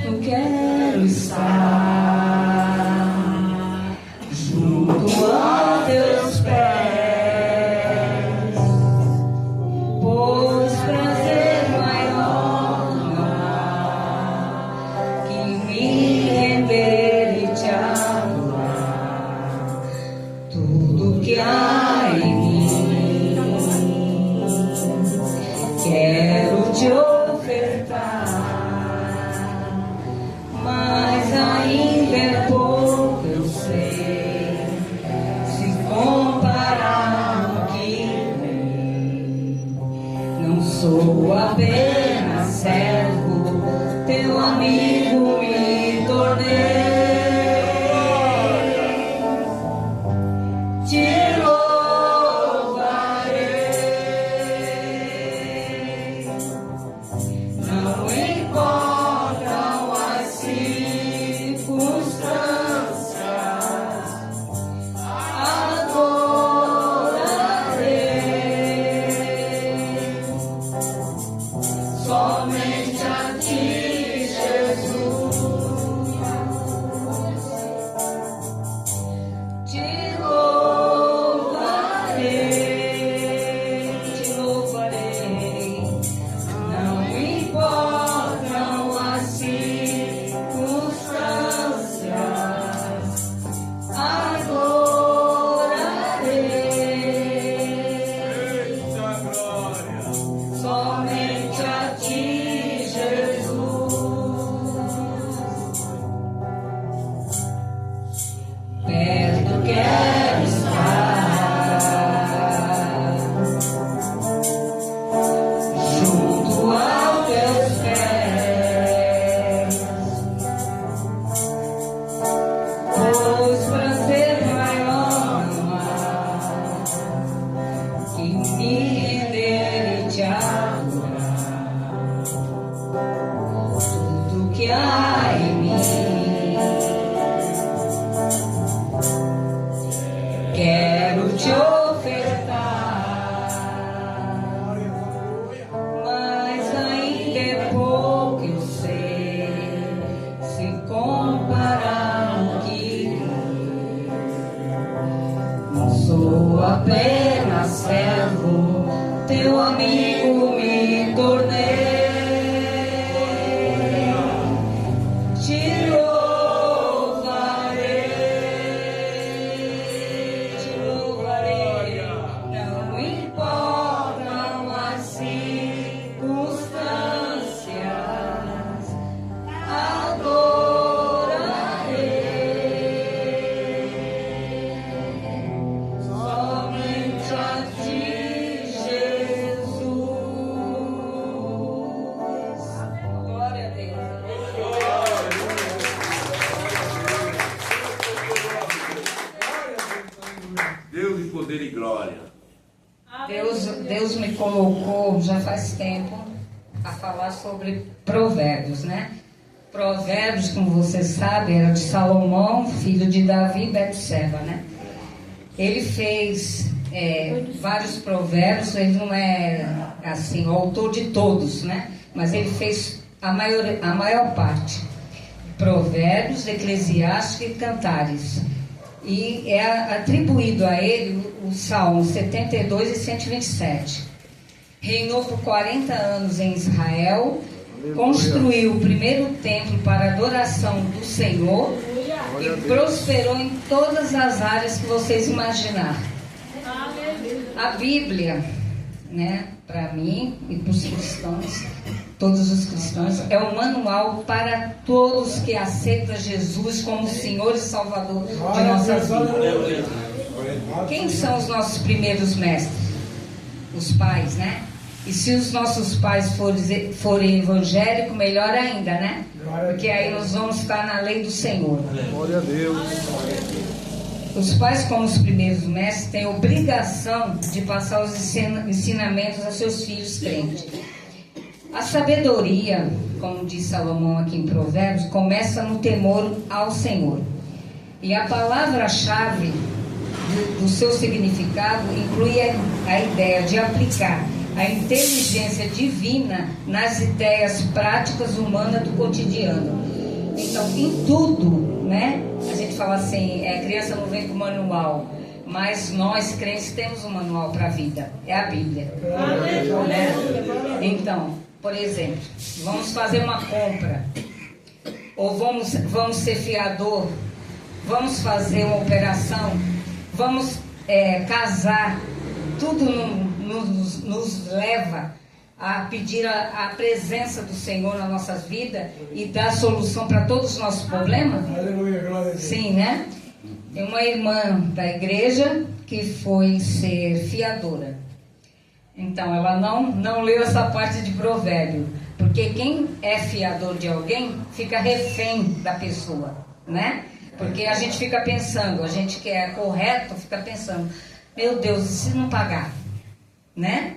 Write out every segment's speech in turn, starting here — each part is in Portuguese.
eu quero estar junto a teus pés, pois prazer maior não há que me render e te adorar. Tudo que há em mim quero te ofertar, mas ainda é pouco, eu sei, se comparar com o que vem. Não sou apenas servo, teu amigo me tornei. Te louvarei, não importam as circunstâncias, adorarei somente a ti, Jesus. Te louvarei, não importam as circunstâncias, adorarei somente a ti, Jesus. Perto quero estar, junto aos teus pés, pois prazer maior não há que me render e te adorar. Tudo que há em mim quero te ofertar, mas ainda é pouco, eu sei, se comparar o que vem. Não sou apenas servo, teu amigo me tornei. Te louvarei, não importam as circunstâncias, adorarei somente a ti, Jesus. Glória a Deus. Deus de poder e glória. Deus me colocou já faz tempo a falar sobre provérbios, né? Provérbios, como vocês sabem, era de Salomão, filho de Davi e Betseba, né? Ele fez vários provérbios, ele não é assim, o autor de todos, né? Mas ele fez a maior parte. Provérbios, Eclesiásticos e Cantares. E é atribuído a ele os Salmos 72 e 127. Reinou por 40 anos em Israel, construiu o primeiro templo para adoração do Senhor e prosperou em todas as áreas que vocês imaginar. A Bíblia, né, para mim e para os cristãos, todos os cristãos, é um manual para todos que aceitam Jesus como Senhor e Salvador de nossas vidas. Quem são os nossos primeiros mestres? Os pais, né? E se os nossos pais forem evangélicos, melhor ainda, né? Porque aí nós vamos estar na lei do Senhor. Glória a Deus. Os pais, como os primeiros mestres, têm obrigação de passar os ensinamentos aos seus filhos crentes. A sabedoria, como diz Salomão aqui em Provérbios, começa no temor ao Senhor. E a palavra-chave do seu significado inclui a ideia de aplicar a inteligência divina nas ideias práticas humanas do cotidiano. Então, em tudo, né? A gente fala assim, criança não vem com manual, mas nós crentes temos um manual para a vida, é a Bíblia. Né? Então, por exemplo, vamos fazer uma compra, ou vamos ser fiador, vamos fazer uma operação, vamos casar, tudo nos leva a pedir a presença do Senhor na nossa vida e dar solução para todos os nossos problemas? Aleluia, glória a Deus. Sim, né? Tem uma irmã da igreja que foi ser fiadora. Então, ela não leu essa parte de provérbio. Porque quem é fiador de alguém fica refém da pessoa, né? Porque a gente fica pensando, a gente que é correto fica pensando, meu Deus, e se não pagar? Né?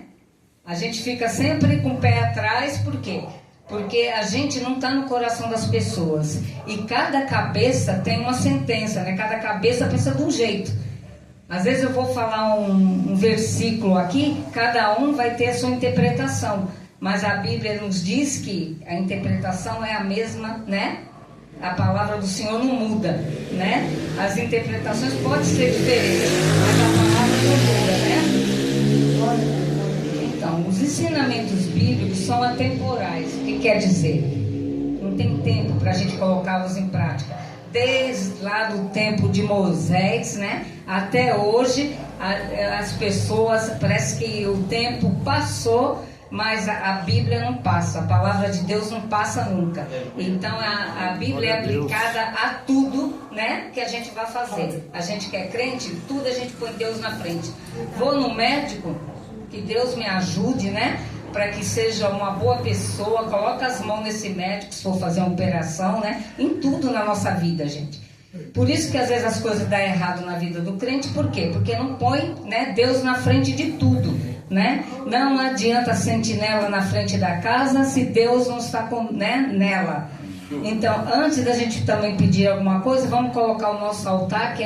A gente fica sempre com o pé atrás, por quê? Porque a gente não está no coração das pessoas. E cada cabeça tem uma sentença, né? Cada cabeça pensa de um jeito. Às vezes eu vou falar um versículo aqui, cada um vai ter a sua interpretação. Mas a Bíblia nos diz que a interpretação é a mesma, né? A palavra do Senhor não muda, né? As interpretações podem ser diferentes, mas a palavra não muda, né? Então, os ensinamentos bíblicos são atemporais. O que quer dizer? Não tem tempo para a gente colocá-los em prática. Desde lá do tempo de Moisés, né? Até hoje, as pessoas, parece que o tempo passou, mas a Bíblia não passa, a palavra de Deus não passa nunca. Então a Bíblia é aplicada a tudo, né, que a gente vai fazer. A gente que é crente, tudo a gente põe Deus na frente. Vou no médico, que Deus me ajude, né, para que seja uma boa pessoa. Coloca as mãos nesse médico se for fazer uma operação, né, em tudo na nossa vida, gente. Por isso que às vezes as coisas dão errado na vida do crente. Por quê? Porque não põe, né, Deus na frente de tudo, né? Não adianta a sentinela na frente da casa se Deus não está nela. Então, antes da gente também pedir alguma coisa, vamos colocar o nosso altar, que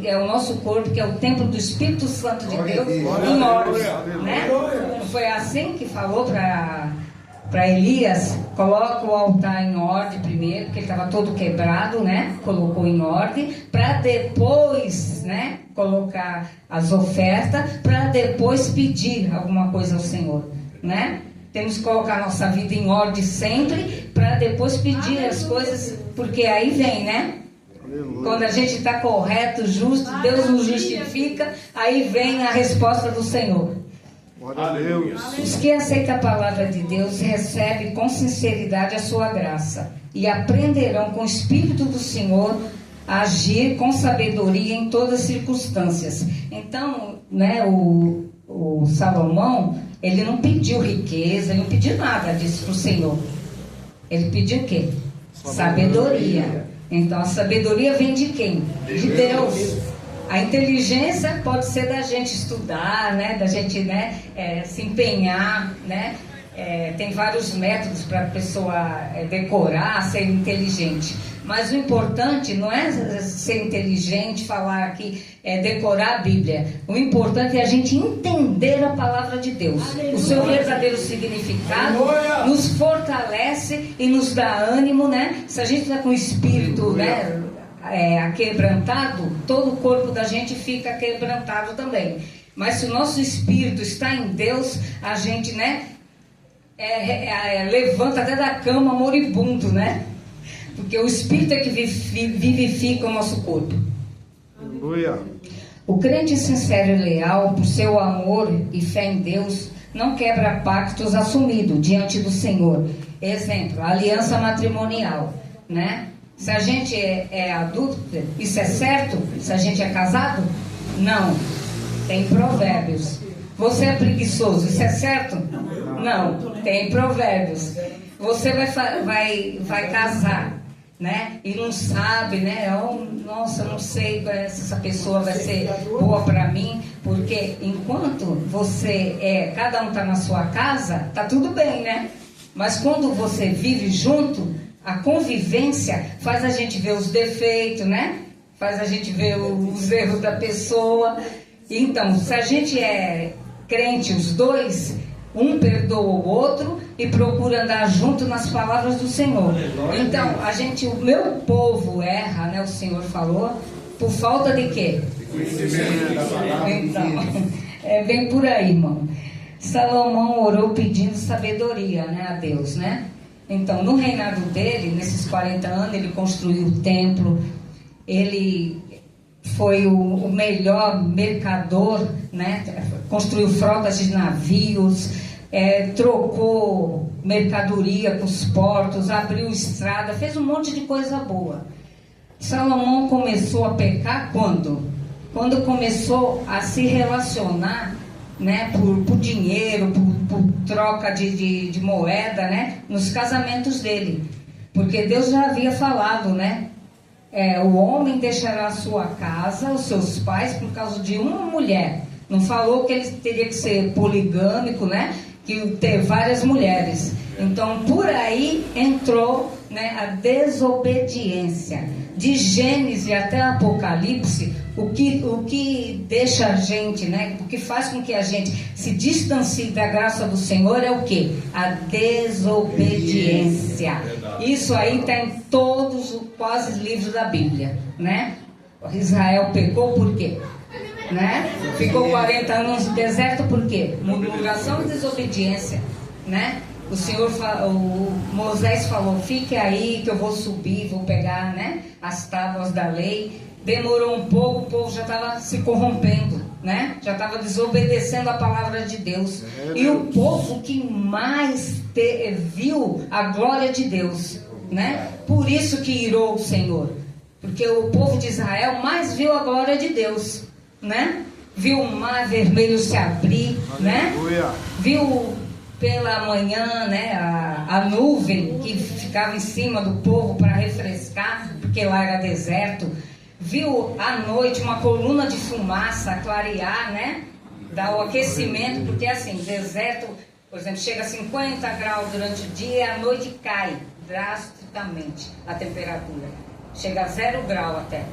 é o nosso corpo, que é o templo do Espírito Santo de Deus, em ordem, né? Não foi assim que falou para Elias? Coloca o altar em ordem primeiro, porque ele estava todo quebrado, né? Colocou em ordem, para depois, né, colocar as ofertas, para depois pedir alguma coisa ao Senhor, né? Temos que colocar a nossa vida em ordem sempre, para depois pedir as coisas, porque aí vem, né? Quando a gente está correto, justo, Deus nos justifica, aí vem a resposta do Senhor. Os que aceitam a palavra de Deus recebem com sinceridade a sua graça e aprenderão com o Espírito do Senhor a agir com sabedoria em todas as circunstâncias. Então, né, o Salomão, ele não pediu riqueza, ele não pediu nada disso para o Senhor. Ele pediu o quê? Sabedoria. Então a sabedoria vem de quem? De Deus. A inteligência pode ser da gente estudar, né? Da gente, né, se empenhar, né? Tem vários métodos para a pessoa decorar, ser inteligente. Mas o importante não é ser inteligente, falar aqui, decorar a Bíblia. O importante é a gente entender a palavra de Deus. Aleluia. O seu verdadeiro significado. Aleluia. Nos fortalece e nos dá ânimo, né? Se a gente está com o espírito, né, aquebrantado, todo o corpo da gente fica quebrantado também. Mas se o nosso espírito está em Deus, a gente, né, levanta até da cama moribundo, né? Porque o Espírito é que vivifica o nosso corpo. Aleluia. O crente sincero e leal, por seu amor e fé em Deus, não quebra pactos assumidos diante do Senhor. Exemplo, a aliança matrimonial, né? Se a gente é adulto, isso é certo? Se a gente é casado? Não. Tem provérbios. Você é preguiçoso, isso é certo? Não. Tem provérbios. Você vai casar, né? E não sabe, né? Nossa, não sei se essa pessoa vai ser boa para mim, porque enquanto você cada um está na sua casa, tá tudo bem, né? Mas quando você vive junto, a convivência faz a gente ver os defeitos, né? Faz a gente ver os erros da pessoa. Então, se a gente é crente, os dois, Um perdoa o outro e procura andar junto nas palavras do Senhor. Então, o meu povo erra, né? O Senhor falou, por falta de quê? Então, é bem por aí, irmão. Salomão orou pedindo sabedoria, né, a Deus, né? Então, no reinado dele, nesses 40 anos, ele construiu o templo, ele foi o melhor mercador, né? Construiu frotas de navios, trocou mercadoria com os portos, abriu estrada, fez um monte de coisa boa. Salomão começou a pecar quando? Quando começou a se relacionar, né, por dinheiro, por troca de moeda, né, nos casamentos dele. Porque Deus já havia falado, né? O homem deixará a sua casa, os seus pais, por causa de uma mulher. Não falou que ele teria que ser poligâmico, né? Que ter várias mulheres. Então, por aí entrou, né, a desobediência. De Gênesis até Apocalipse, o que deixa a gente, né? O que faz com que a gente se distancie da graça do Senhor é o quê? A desobediência. Isso aí está em todos quase os livros da Bíblia, né? Israel pecou por quê? Né? Ficou 40 anos no deserto por quê? Murmuração e desobediência, né? Moisés falou, fique aí que eu vou subir, vou pegar, né, as tábuas da lei. Demorou um pouco, o povo já estava se corrompendo, né? Já estava desobedecendo a palavra de Deus. E o povo que mais viu a glória de Deus, né? Por isso que irou o Senhor, porque o povo de Israel mais viu a glória de Deus, né? Viu o mar vermelho se abrir, né? Viu pela manhã, né, a nuvem que ficava em cima do povo para refrescar, porque lá era deserto. Viu à noite uma coluna de fumaça clarear, né? Dar o aquecimento, porque assim, deserto, por exemplo, chega a 50 graus durante o dia e à noite cai drasticamente a temperatura. Chega a 0 grau até.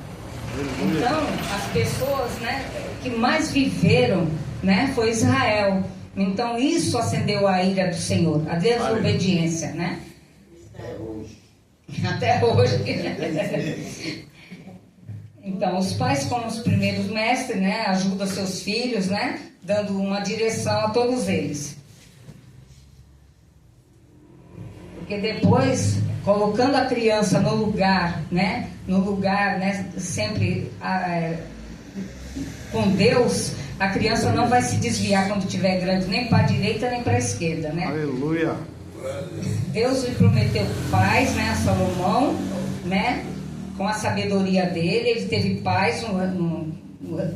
Então, as pessoas, né, que mais viveram, né, foi Israel. Então, isso acendeu a ira do Senhor, a desobediência, né? Até hoje. Então, os pais, como os primeiros mestres, né, ajudam seus filhos, né, dando uma direção a todos eles. Porque depois, colocando a criança no lugar, né, sempre com Deus, a criança não vai se desviar quando estiver grande, nem para a direita nem para a esquerda, né? Aleluia. Deus lhe prometeu paz, né, a Salomão, né? Com a sabedoria dele, ele teve paz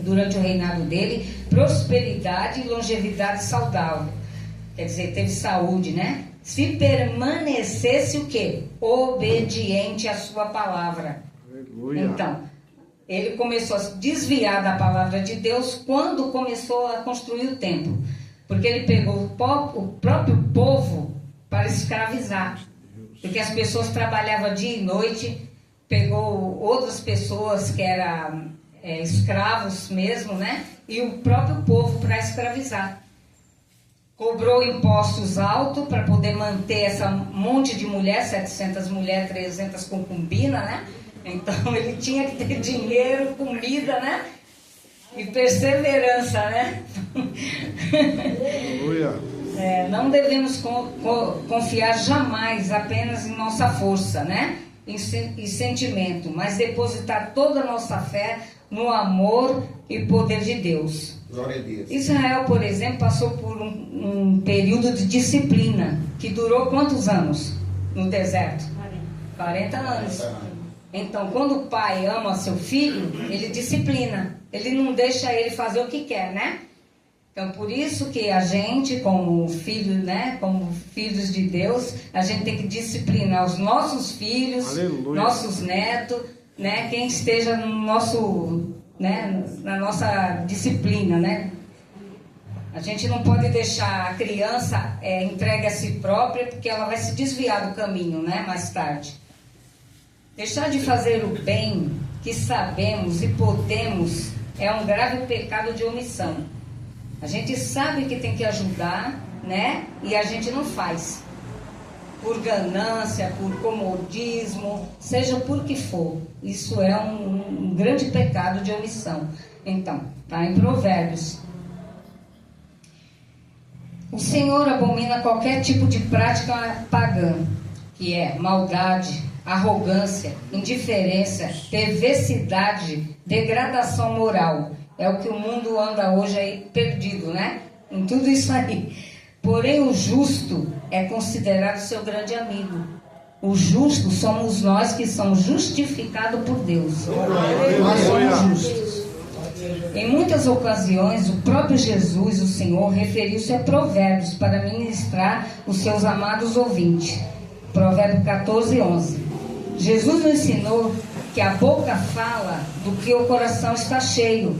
durante o reinado dele, prosperidade e longevidade saudável. Quer dizer, teve saúde, né? Se permanecesse o quê? Obediente à sua palavra. Aleluia. Então, ele começou a se desviar da palavra de Deus quando começou a construir o templo. Porque ele pegou o próprio povo para escravizar. Porque as pessoas trabalhavam dia e noite, pegou outras pessoas que eram escravos mesmo, né? E o próprio povo para escravizar. Cobrou impostos altos para poder manter essa monte de mulher, 700 mulheres, 300 concubinas, né? Então ele tinha que ter dinheiro, comida, né? E perseverança, né? Aleluia. Não devemos confiar jamais apenas em nossa força, né? E sentimento, mas depositar toda a nossa fé no amor e poder de Deus. Glória a Deus. Israel, por exemplo, passou por um período de disciplina que durou quantos anos no deserto? 40 anos. Então, quando o pai ama seu filho, ele disciplina. Ele não deixa ele fazer o que quer, né? Então, por isso que a gente, como filho, né, como filhos de Deus, a gente tem que disciplinar os nossos filhos, Aleluia. nossos netos, né, quem esteja no nosso, né, na nossa disciplina, né? A gente não pode deixar a criança entregue a si própria, porque ela vai se desviar do caminho, né, mais tarde. Deixar de fazer o bem que sabemos e podemos é um grave pecado de omissão. A gente sabe que tem que ajudar, né? E a gente não faz. Por ganância, por comodismo, seja por que for. Isso é um grande pecado de omissão. Então, está em Provérbios. O Senhor abomina qualquer tipo de prática pagã, que é maldade, arrogância, indiferença, perversidade, degradação moral. É o que o mundo anda hoje aí perdido, né? Em tudo isso aí. Porém, o justo é considerado seu grande amigo. O justo somos nós que somos justificados por Deus. Nós somos justos. Em muitas ocasiões, o próprio Jesus, o Senhor, referiu-se a provérbios para ministrar os seus amados ouvintes. Provérbio 14, 11. Jesus nos ensinou que a boca fala do que o coração está cheio,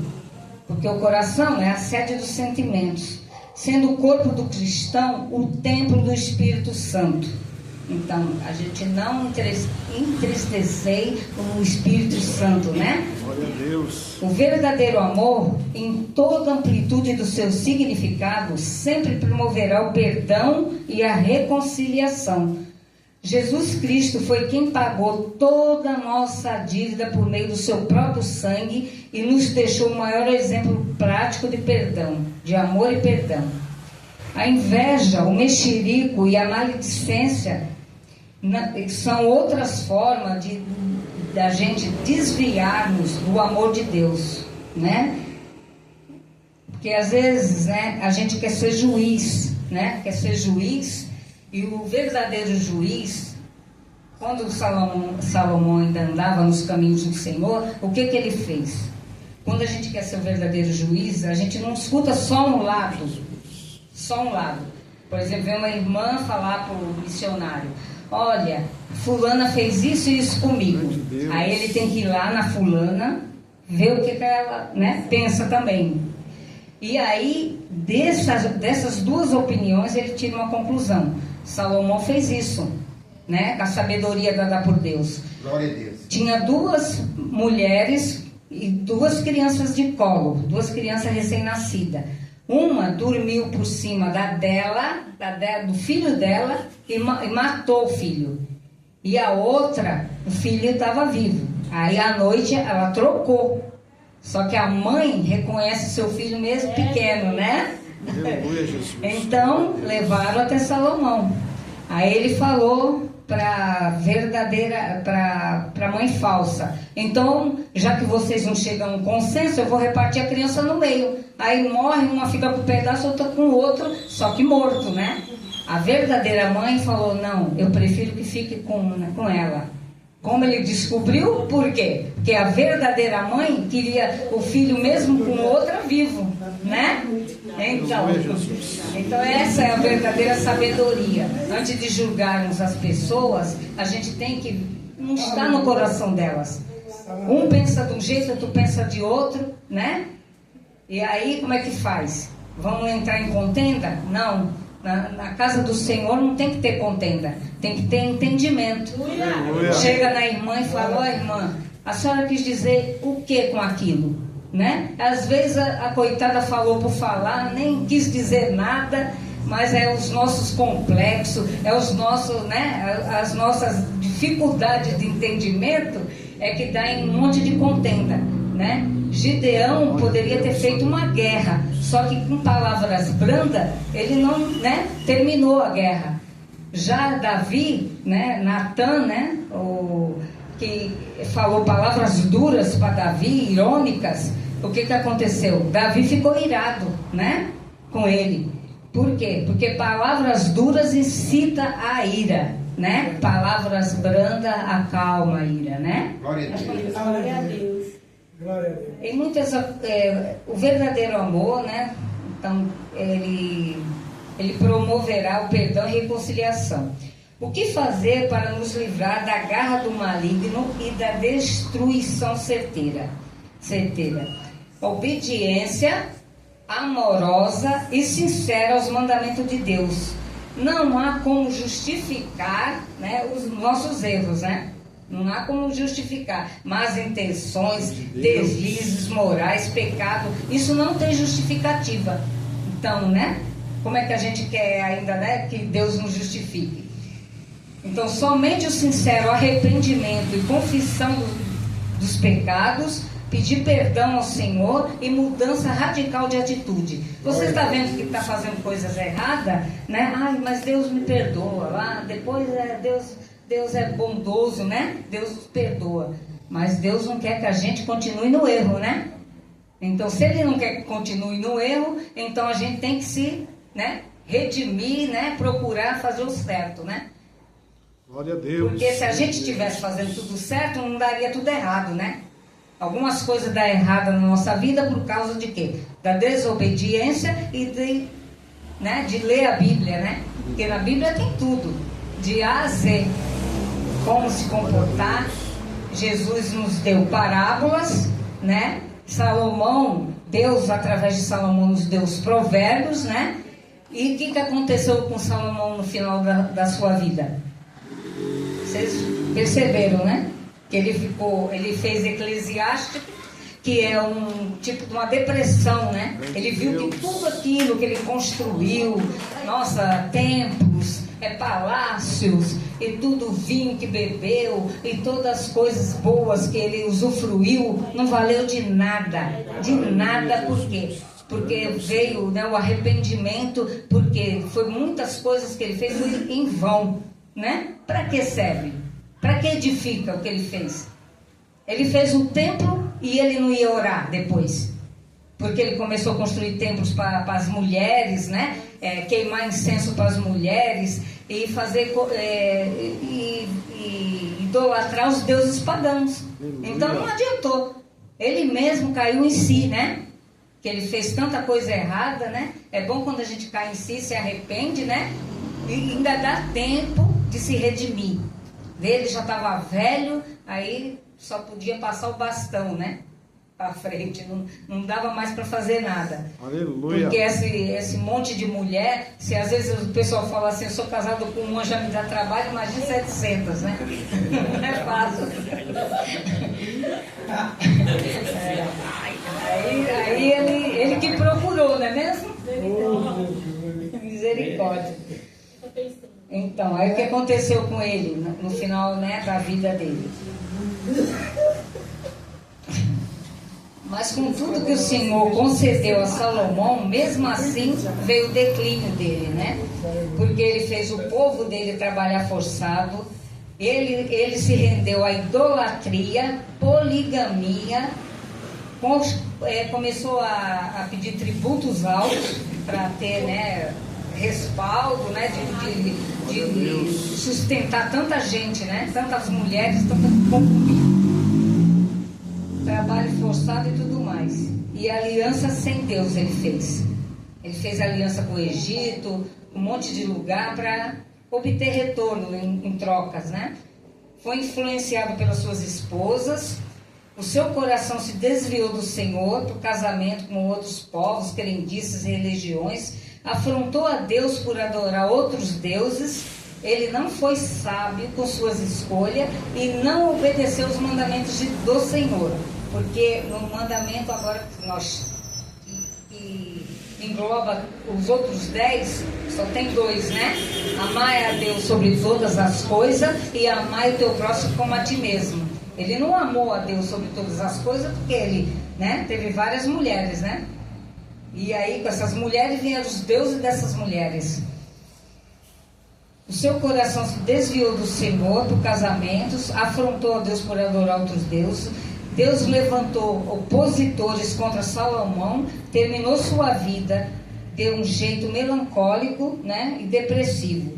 porque o coração é a sede dos sentimentos, sendo o corpo do cristão o templo do Espírito Santo. Então, a gente não entristecer o Espírito Santo, né? Glória a Deus. O verdadeiro amor, em toda a amplitude do seu significado, sempre promoverá o perdão e a reconciliação. Jesus Cristo foi quem pagou toda a nossa dívida por meio do seu próprio sangue e nos deixou o maior exemplo prático de perdão, de amor e perdão. A inveja, o mexerico e a maledicência são outras formas da gente desviarmos do amor de Deus, né? Porque às vezes, né, a gente quer ser juiz, né? Quer ser juiz, e o verdadeiro juiz, quando Salomão ainda andava nos caminhos do Senhor, o que ele fez? Quando a gente quer ser o verdadeiro juiz, a gente não escuta só um lado. Só um lado. Por exemplo, vem uma irmã falar para o missionário: olha, fulana fez isso e isso comigo. Aí ele tem que ir lá na fulana, ver o que ela, né, pensa também. E aí, dessas duas opiniões, ele tira uma conclusão. Salomão fez isso, né, com a sabedoria dada por Deus. Glória a Deus. Tinha duas mulheres e duas crianças de colo, duas crianças recém-nascidas. Uma dormiu por cima do filho dela e matou o filho. E a outra, o filho estava vivo. Aí à noite ela trocou. Só que a mãe reconhece seu filho mesmo pequeno, né? Aleluia, Jesus. Então levaram até Salomão. Aí ele falou para mãe falsa: então, já que vocês não chegam a um consenso, eu vou repartir a criança no meio. Aí morre, uma fica com um pedaço, outra com o outro, só que morto, né? A verdadeira mãe falou: não, eu prefiro que fique com ela. Como ele descobriu? Por quê? Porque a verdadeira mãe queria o filho mesmo com outra vivo, né? Então essa é a verdadeira sabedoria. Antes de julgarmos as pessoas, a gente tem que não estar no coração delas. Um pensa de um jeito, outro pensa de outro, né? E aí como é que faz? Vamos entrar em contenda? Não. Na casa do Senhor não tem que ter contenda, tem que ter entendimento. Chega na irmã e fala: ó, irmã, a senhora quis dizer o que com aquilo, né? Às vezes a coitada falou por falar, nem quis dizer nada, mas é os nossos complexos, é os nossos, né, as nossas dificuldades de entendimento é que dá em um monte de contenda, né? Gideão poderia ter feito uma guerra, só que com palavras brandas ele não, né, terminou a guerra. Já Davi, né, Natan, né, que falou palavras duras para Davi, irônicas, o que aconteceu? Davi ficou irado, né, com ele. Por quê? Porque palavras duras incitam a ira, né? Palavras brandas acalma a ira, né? Glória a Deus. Glória a Deus. Em muitas, o verdadeiro amor, né? Então, ele promoverá o perdão e reconciliação. O que fazer para nos livrar da garra do maligno e da destruição certeira? Obediência amorosa e sincera aos mandamentos de Deus. Não há como justificar, né, os nossos erros, né? Não há como justificar más intenções, deslizes morais, pecado. Isso não tem justificativa. Então, né? como é que a gente quer ainda, né, que Deus nos justifique? Então, somente o sincero arrependimento e confissão dos pecados, pedir perdão ao Senhor e mudança radical de atitude. Você está vendo que está fazendo coisas erradas, né? Ai, mas Deus me perdoa. Depois Deus é bondoso, né? Deus nos perdoa. Mas Deus não quer que a gente continue no erro, né? Então, se Ele não quer que continue no erro, então a gente tem que se, né, redimir, né? Procurar fazer o certo, né? Glória a Deus. Porque se a gente estivesse fazendo tudo certo, não daria tudo errado, né? Algumas coisas dão errado na nossa vida por causa de quê? Da desobediência e de ler a Bíblia, né? Porque na Bíblia tem tudo, de A a Z. Como se comportar. Jesus nos deu parábolas, né? Salomão, Deus através de Salomão nos deu os provérbios, né? E o que aconteceu com Salomão no final da sua vida? Vocês perceberam, né? Que ele fez Eclesiástico, que é um tipo de uma depressão, né? Ele viu que tudo aquilo que ele construiu, nossa, templos, palácios, e tudo vinho que bebeu, e todas as coisas boas que ele usufruiu, não valeu de nada, por quê? Porque veio, né, o arrependimento, porque foi muitas coisas que ele fez em vão, né? Para que serve? Para que edifica o que ele fez? Ele fez um templo e ele não ia orar depois. Porque ele começou a construir templos para as mulheres, né? Queimar incenso para as mulheres e fazer idolatrar os deuses pagãos. Então não adiantou. Ele mesmo caiu em si, né? Que ele fez tanta coisa errada, né? É bom quando a gente cai em si, se arrepende, né? E ainda dá tempo de se redimir. Ele já estava velho, aí só podia passar o bastão, né? Para frente, não dava mais para fazer nada. Aleluia. Porque esse monte de mulher, se às vezes o pessoal fala assim, eu sou casado com uma, já me dá trabalho, imagina 700, né? Não é fácil. Aí ele que procurou, não é mesmo? Misericórdia. Então, aí o que aconteceu com ele no final, né, da vida dele? Mas com tudo que o Senhor concedeu a Salomão, mesmo assim veio o declínio dele, né? Porque ele fez o povo dele trabalhar forçado, ele se rendeu à idolatria, poligamia, começou a pedir tributos altos para ter, né, respaldo, né, de sustentar tanta gente, né, tantas mulheres, tantas concubinas. Trabalho forçado e tudo mais. E aliança sem Deus ele fez. Ele fez aliança com o Egito, um monte de lugar para obter retorno em trocas, né? Foi influenciado pelas suas esposas. O seu coração se desviou do Senhor para o casamento com outros povos, crendices e religiões. Afrontou a Deus por adorar outros deuses. Ele não foi sábio com suas escolhas e não obedeceu os mandamentos do Senhor. Porque no mandamento agora que engloba os outros 10, só tem 2, né? Amar a Deus sobre todas as coisas e amar o teu próximo como a ti mesmo. Ele não amou a Deus sobre todas as coisas porque ele, né, teve várias mulheres, né? E aí com essas mulheres vieram os deuses dessas mulheres. O seu coração se desviou do Senhor por casamentos, afrontou a Deus por adorar outros deuses. Deus levantou opositores contra Salomão, terminou sua vida de um jeito melancólico, né, e depressivo.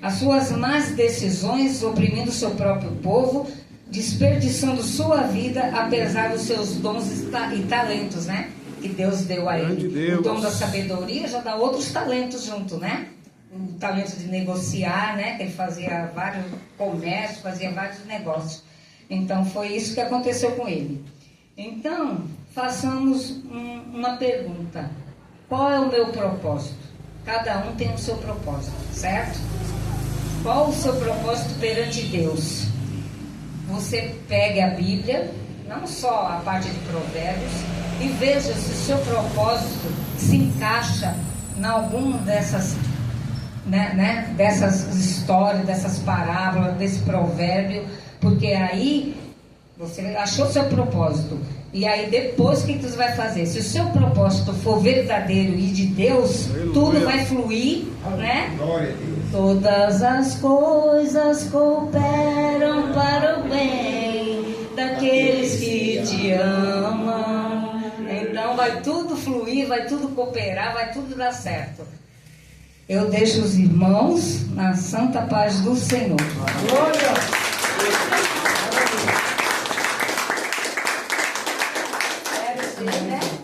As suas más decisões, oprimindo seu próprio povo, desperdiçando sua vida, apesar dos seus dons e talentos, né, que Deus deu a ele. O dom da sabedoria já dá outros talentos junto, né? O talento de negociar, né, que ele fazia vários comércios, fazia vários negócios. Então foi isso que aconteceu com ele. Então, façamos uma pergunta. Qual é o meu propósito? Cada um tem o seu propósito, certo? Qual o seu propósito perante Deus? Você pegue a Bíblia, não só a parte de Provérbios, e veja se o seu propósito se encaixa em alguma dessas, dessas histórias, dessas parábolas, desse provérbio, porque aí você achou seu propósito. E aí depois o que você vai fazer? Se o seu propósito for verdadeiro e de Deus, aleluia, tudo vai fluir, né? Glória a Deus. Todas as coisas cooperam para o bem daqueles que te amam. Então vai tudo fluir, vai tudo cooperar, vai tudo dar certo. Eu deixo os irmãos na santa paz do Senhor. Glória!